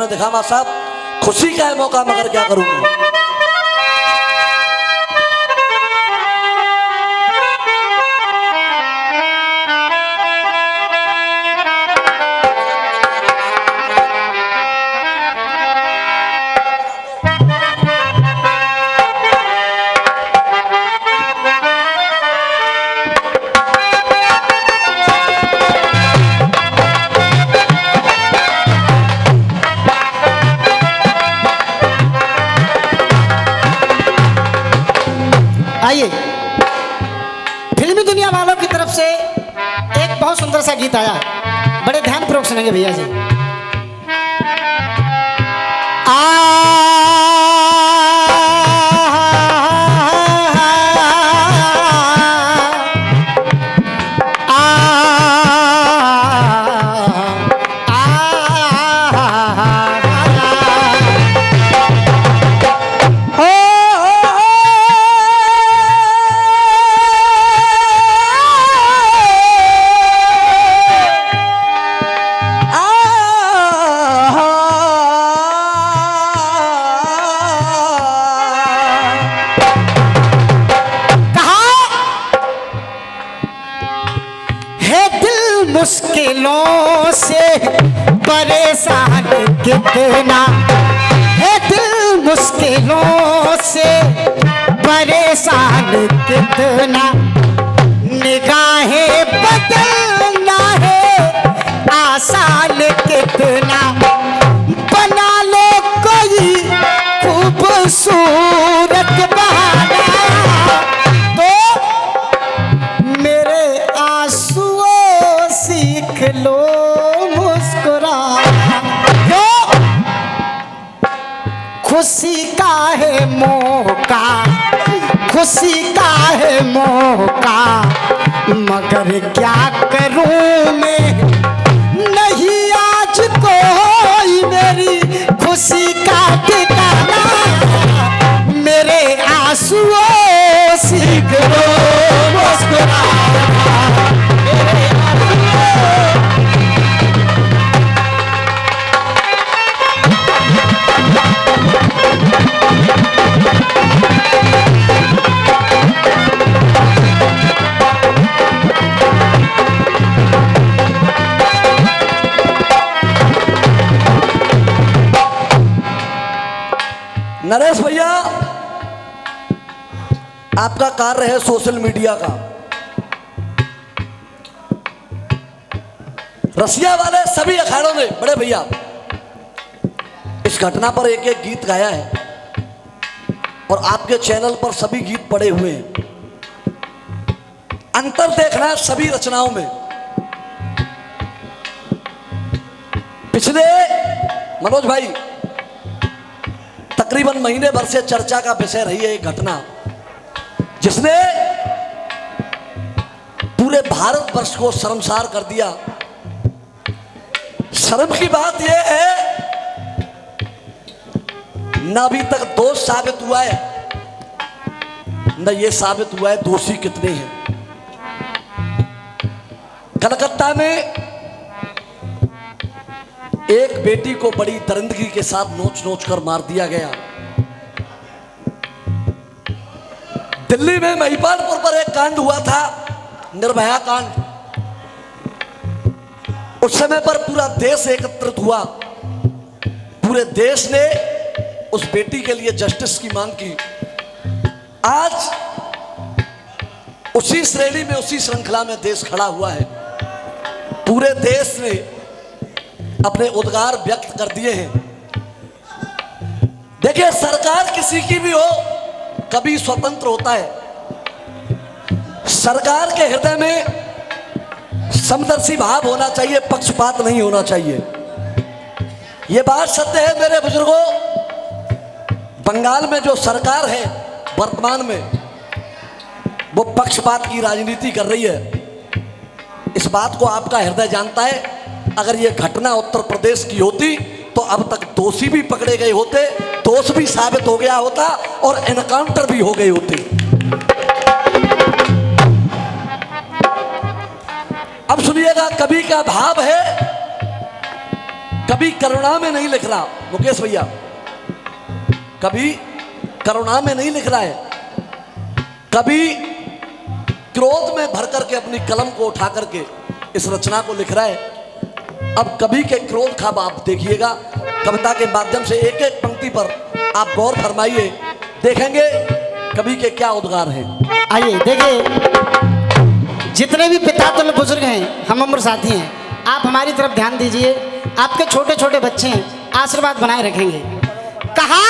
आपने देखा मां साहब, खुशी का है मौका मगर क्या करूंगा। आइए, फिल्मी दुनिया वालों की तरफ से एक बहुत सुंदर सा गीत आया, बड़े ध्यानपूर्वक सुनेंगे भैया जी। मुश्किलों से परेशान कितना है दिल, मुश्किलों से परेशान कितना, निगाहें बदलना है आसान कितना, बना लो कोई खूबसूरत बहाना तो मेरे आंसुओं सीख लो मुस्कुराना। खुशी का है मौका, खुशी का है मौका, मगर क्या करूं मैं, नहीं आज कोई मेरी खुशी का ठिकाना, मेरे आंसुओं सीख लो मुस्कुराना। नरेश भैया, आपका कार्य है सोशल मीडिया का। रसिया वाले सभी अखाड़ों ने बड़े भैया इस घटना पर एक एक गीत गाया है और आपके चैनल पर सभी गीत पड़े हुए हैं। अंतर देखना है सभी रचनाओं में। पिछले मनोज भाई तकरीबन महीने भर से चर्चा का विषय रही है एक घटना जिसने पूरे भारतवर्ष को शर्मसार कर दिया। शर्म की बात यह है न अभी तक दोष साबित हुआ है न यह साबित हुआ है दोषी कितने हैं। कलकत्ता में एक बेटी को बड़ी दरिंदगी के साथ नोच नोच कर मार दिया गया। दिल्ली में महिपालपुर पर एक कांड हुआ था, निर्भया कांड। उस समय पर पूरा देश एकत्रित हुआ। पूरे देश ने उस बेटी के लिए जस्टिस की मांग की। आज उसी श्रेणी में उसी श्रृंखला में देश खड़ा हुआ है। पूरे देश ने अपने उद्गार व्यक्त कर दिए हैं। देखिए, सरकार किसी की भी हो कभी स्वतंत्र होता है। सरकार के हृदय में समदर्शी भाव होना चाहिए, पक्षपात नहीं होना चाहिए। यह बात सत्य है मेरे बुजुर्गों। बंगाल में जो सरकार है वर्तमान में, वो पक्षपात की राजनीति कर रही है। इस बात को आपका हृदय जानता है। अगर ये घटना उत्तर प्रदेश की होती तो अब तक दोषी भी पकड़े गए होते, दोष भी साबित हो गया होता और एनकाउंटर भी हो गए होते। अब सुनिएगा, कवि का भाव है, कभी करुणा में नहीं लिख रहा मुकेश भैया, कभी करुणा में नहीं लिख रहा है, कभी क्रोध में भर करके अपनी कलम को उठा करके इस रचना को लिख रहा है। अब कवि के क्रोध का आप देखिएगा, कविता के माध्यम से एक एक पंक्ति पर आप गौर फरमाइए, देखेंगे कवि के क्या उद्गार हैं। आइए देखिए, जितने भी पितातुल्य बुजुर्ग हैं, हम उम्र साथी हैं, आप हमारी तरफ ध्यान दीजिए। आपके छोटे छोटे बच्चे हैं, आशीर्वाद बनाए रखेंगे। कहा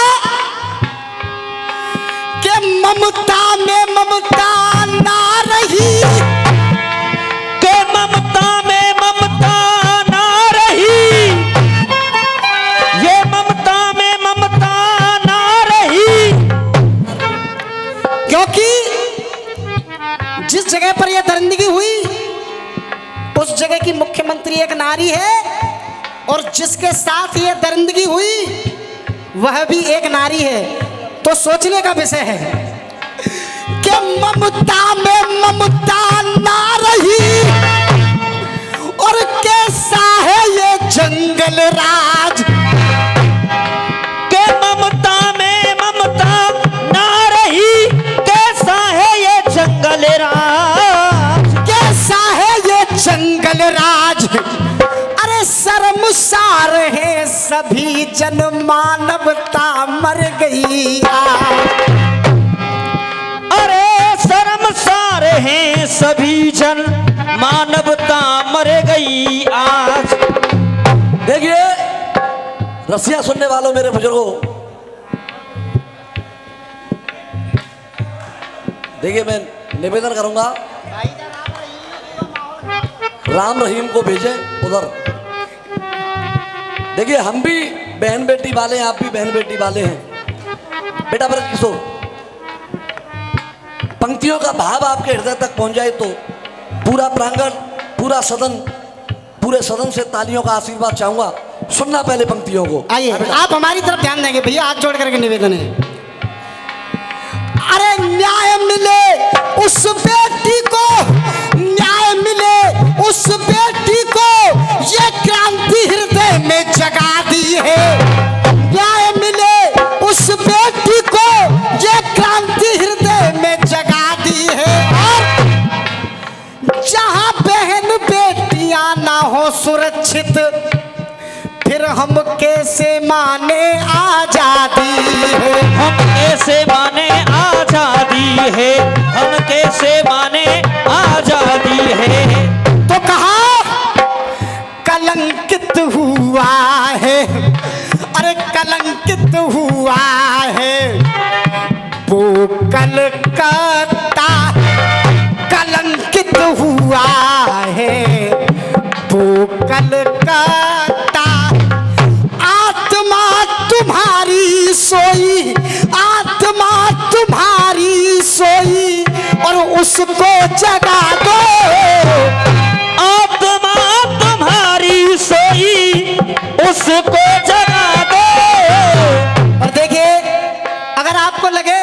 कि ममता में ममता ना रही, के ममता में ममता ना रही, ये ममता में ममता ना रही। क्योंकि जिस जगह पर यह दरिंदगी हुई उस जगह की मुख्यमंत्री एक नारी है, और जिसके साथ ये दरिंदगी हुई वह भी एक नारी है। तो सोचने का विषय है कि ममता में ममता ना रही, और कैसा है ये जंगल राज। के ममता में ममता ना रही, कैसा है ये जंगल राज। कैसा है ये जंगल राज। अरे शर्मसार है सभी जन, मानवता मर गई आज। अरे शर्मसार हैं सभी जन, मानवता मर गई आज। देखिए रसिया सुनने वालों मेरे बुजुर्गों, देखिए मैं निवेदन करूंगा, राम रहीम को भेजें उधर। देखिए हम भी बहन बेटी वाले हैं, आप भी बहन बेटी वाले हैं। बेटा ब्रज किशोर, पंक्तियों का भाव आपके हृदय तक पहुंच जाए तो पूरा प्रांगण, पूरा सदन, पूरे सदन से तालियों का आशीर्वाद चाहूंगा। सुनना पहले पंक्तियों को। आइए आप हमारी तरफ ध्यान देंगे भैया, हाथ जोड़ करके निवेदन है। अरे न्याय मिले उस बेटी को, न्याय मिले उस बेटी को, ये क्रांति हृदय में जगा दी है। न्याय मिले उस बेटी को, ये क्रांति हृदय में जगा दी है। और जहां बहन बेटियां ना हो सुरक्षित, फिर हम कैसे माने आजादी है। हम कैसे माने आजादी है, हम कैसे माने आजादी है। तो कहा कलंकित हुआ है, अरे कलंकित हुआ है वो कलकत्ता, कलंकित हुआ है वो कलकत्ता। आत्मा तुम्हारी सोई, आत्मा तुम्हारी सोई, और उसको जगा दो। आत्मा तुम्हारी सोई, उसको जगा दो। और देखिए अगर आपको लगे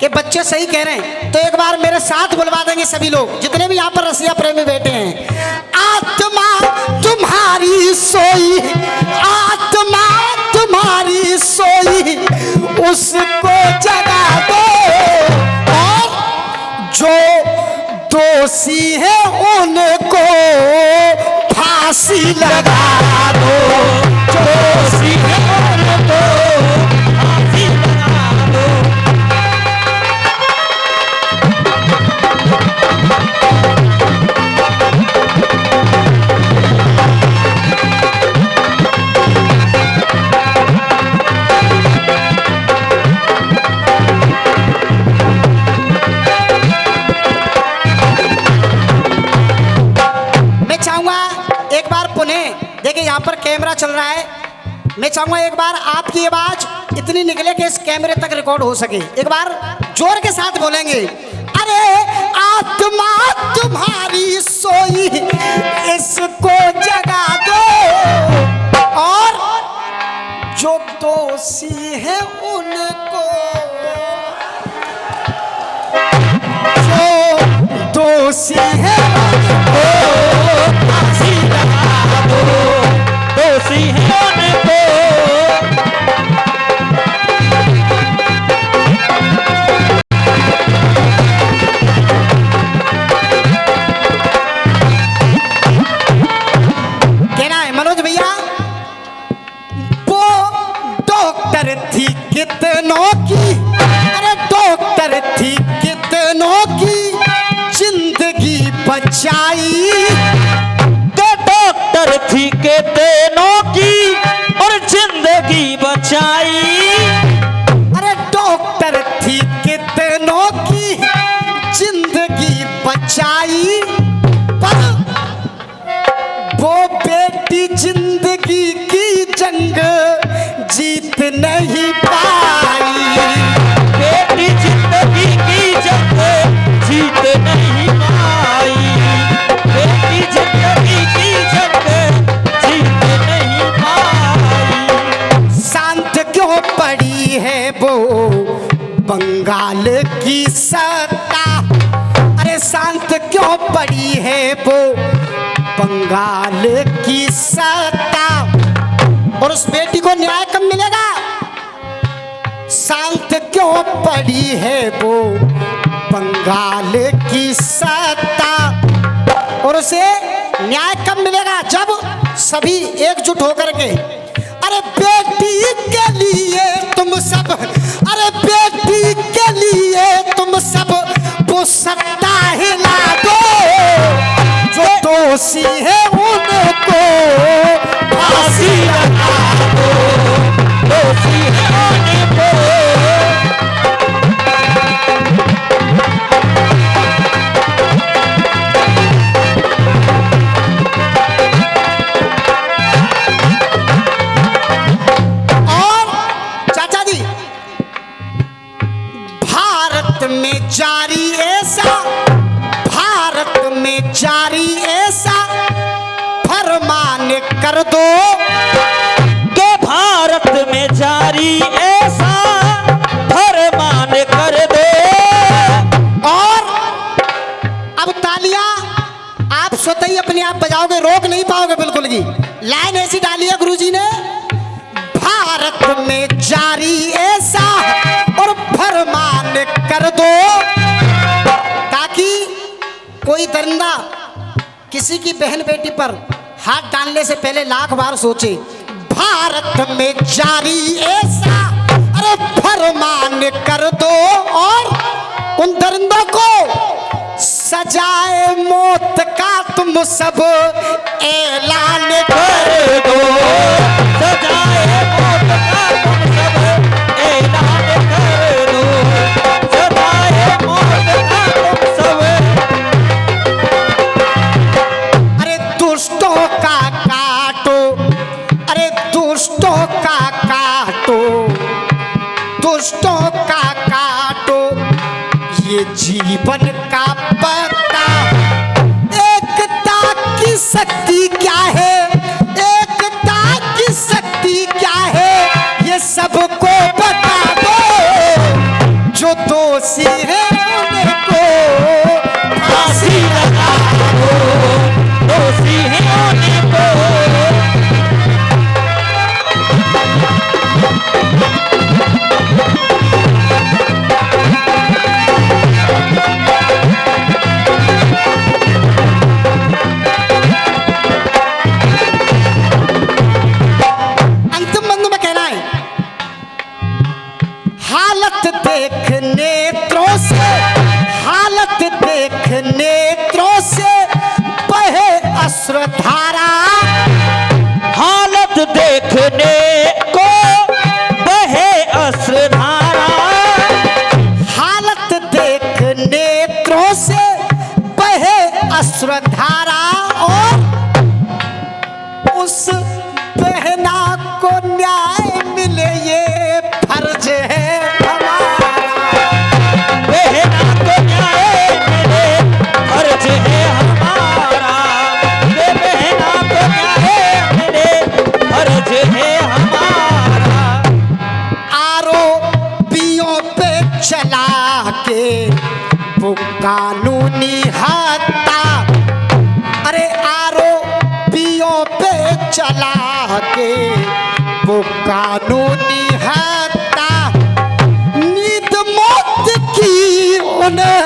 कि बच्चे सही कह रहे हैं तो एक बार मेरे साथ बुलवा देंगे सभी लोग, जितने भी यहाँ पर रसिया प्रेमी बैठे हैं। आत्मा तुम्हारी सोई, आत्मा तुम्हारी सोई, उसको जगा दो। और जो दोषी है उनको फांसी लगा दो। जो दोषी है उनको फांसी लगा दो। देखिए यहाँ पर कैमरा चल रहा है, मैं चाहूंगा एक बार आपकी आवाज इतनी निकले कि इस कैमरे तक रिकॉर्ड हो सके। एक बार जोर के साथ बोलेंगे, अरे आत्मा तुम्हारी सोई, इसको जगा दो। और जो दोषी है उनको, जो दोषी है उनको दोषी है डॉक्टर थी कितनों की, अरे डॉक्टर थी कितनों की जिंदगी बचाई। तो डॉक्टर थी कितनों की और जिंदगी बचाई। अरे डॉक्टर थी कितनों की जिंदगी बचाई, पर वो बेटी जिंदगी की जंग जीत नहीं पाई। बेटी जिंदगी की जंग जीत नहीं पाई। बेटी जिंदगी की जंग जीत नहीं पाई। शांत क्यों पड़ी है वो बंगाल की सत्ता, अरे शांत क्यों पड़ी है वो बंगाल की सत्ता। और उस बेटी को न्याय कब मिलेगा? शांत क्यों पड़ी है वो बंगाल की सत्ता, और उसे न्याय कब मिलेगा? जब सभी एकजुट होकर के, अरे बेटी के लिए तुम सब, अरे बेटी के लिए तुम सब वो सत्ता हिला दो, जो दोषी है उनको फांसी लगा दो। दोषी है उनको और चाचा जी, भारत में जारी ऐसा, भारत में जारी ऐसा फरमान कर दो के भारत में जारी ऐसा फरमान कर दो। और अब तालियां आप स्वतः ही अपने आप बजाओगे, रोक नहीं पाओगे बिल्कुल भी। लाइन ऐसी डाली है गुरुजी ने, भारत में जारी ऐसा और फरमान कर दो, ताकि कोई दरिंदा किसी की बहन बेटी पर हाथ डालने से पहले लाख बार सोचे। भारत में जारी ऐसा, अरे फरमान कर दो, और उन दरिंदों को सजाए मौत का तुम सब ऐलान कर दो। सजाए मौत का तुम सब ऐलान कर दो। सजाए मौत का तुम सब। अरे दुष्टों का काटो, अरे दुष्टों का काटो, दुष्टों का काटो ये जीवन का पत्ता। एकता की शक्ति क्या है, एकता की शक्ति क्या है, ये सबको बता दो, जो दोषी है उनको फांसी लगा दो। दोषी है उनको अंतिम बंद में कहना है, हालत देख नेत्रों से, हालत देख नेत्रों से बहे अश्रुधारा। हालत देखने को बहे अश्रुधारा। हालत देख नेत्रों से बहे अश्रुधारा, और उस बहना को न्याय मिले ये फर्ज है हमारा। बहना को न्याय मिले फर्ज है हमारा। ये बहना को न्याय मिले फर्ज है हमारा। आरोपियों पे चला के वो कानूनी हत्या, अरे आरोपियों पे चला के वो कानूनी हत्या, नींद मौत की उन्हें